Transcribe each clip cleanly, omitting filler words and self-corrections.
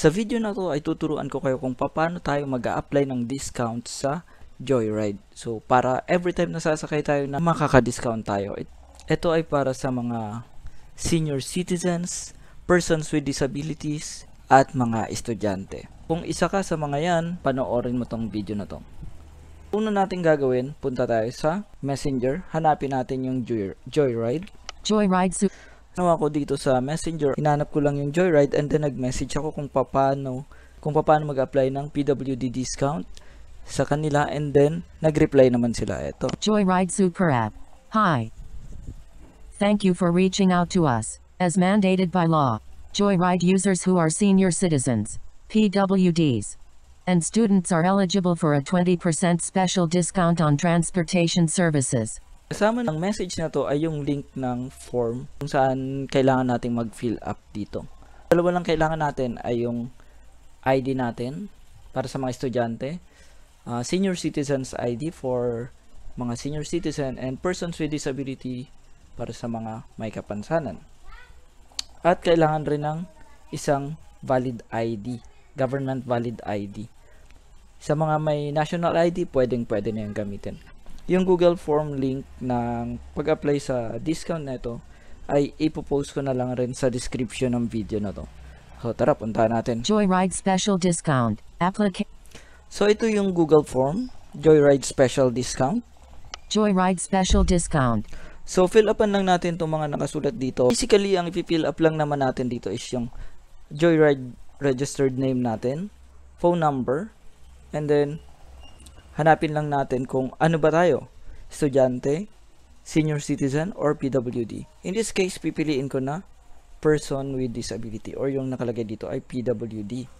Sa video na to ay tuturuan ko kayo kung paano tayo mag-a-apply ng discount sa Joyride. So, para every time na sasakay tayo na makaka-discount tayo. Ito ay para sa mga senior citizens, persons with disabilities, at mga estudyante. Kung isa ka sa mga yan, panoorin mo tong video na to. Una natin gagawin, punta tayo sa Messenger. Hanapin natin yung Joyride. Joyride. Nawa ko dito sa Messenger, hinanap ko lang yung Joyride and then nag-message ako kung paano mag-apply ng PWD discount sa kanila, and then nag-reply naman sila. Ito. Joyride Super App. Hi. Thank you for reaching out to us. As mandated by law, Joyride users who are senior citizens, PWDs, and students are eligible for a 20% special discount on transportation services. Kasama ng message na to ay yung link ng form kung saan kailangan nating mag-fill up dito. Dalawa lang kailangan natin ay yung ID natin para sa mga estudyante, senior citizens ID for mga senior citizen, and persons with disability para sa mga may kapansanan. At kailangan rin ng isang valid ID, government valid ID. Sa mga may national ID, pwede na yung gamitin. Yung Google Form link ng pag-apply sa discount na ito ay ipopost ko na lang rin sa description ng video na to. So tara, puntahan natin. Joyride Special Discount So ito yung Google Form, Joyride Special Discount. Joyride Special Discount. So fill upan lang natin itong mga nakasulat dito. Basically, ang i-fill up lang naman natin dito is yung Joyride registered name natin, phone number, and then hanapin lang natin kung ano ba tayo, estudyante, senior citizen, or PWD. In this case, pipiliin ko na person with disability, or yung nakalagay dito ay PWD.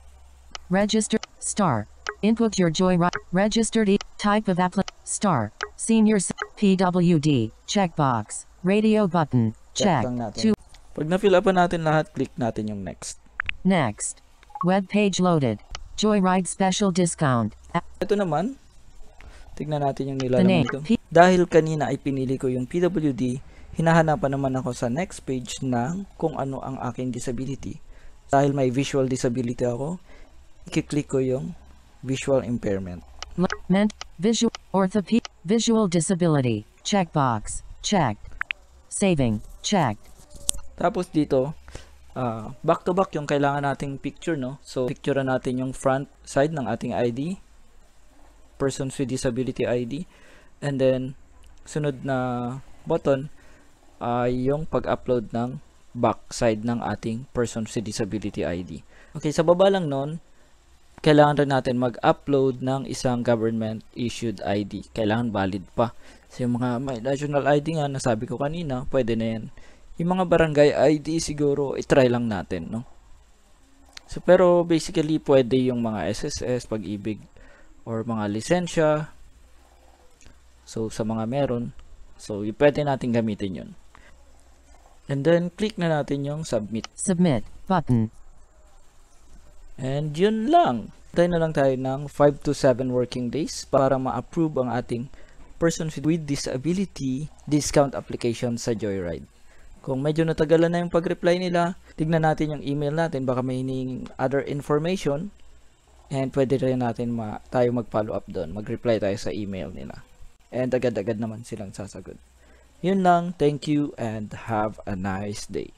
Register star. Input your Joyride registered type of star. Senior PWD checkbox. Radio button check. Pag na-fill upan natin lahat, click natin yung next. Next. Web page loaded. Joyride special discount. Ito naman, tignan natin yung nilalaman nito. Dahil kanina ay pinili ko yung PWD, hinahanapan naman ako sa next page ng kung ano ang aking disability. Dahil may visual disability ako, i-click ko yung visual impairment. Visual orthopedic visual disability checkbox check. Saving check. Tapos dito, back to back yung kailangan nating picture, no? So picturean natin yung front side ng ating ID, persons with disability ID, and then sunod na button ay yung pag-upload ng back side ng ating persons with disability ID. Okay, sa baba lang nun, kailangan rin natin mag-upload ng isang government issued ID. Kailangan valid pa. So yung mga may national ID nga, nasabi ko kanina, pwede na yan. Yung mga barangay ID siguro, itry lang natin, no? So pero basically pwede yung mga SSS, Pag-ibig, or mga lisensya. So sa mga meron, so pwede natin gamitin yun. And then click na natin yung submit button, and yun lang. Tayo na lang tayo ng 5 to 7 working days para ma-approve ang ating persons with disability discount application sa Joyride. Kung medyo natagalan na yung pag-reply nila, tignan natin yung email natin, baka may hinihingi other information. And pwede rin natin tayo mag-follow up doon. Mag-reply tayo sa email nila. And agad-agad naman silang sasagot. Yun lang. Thank you and have a nice day.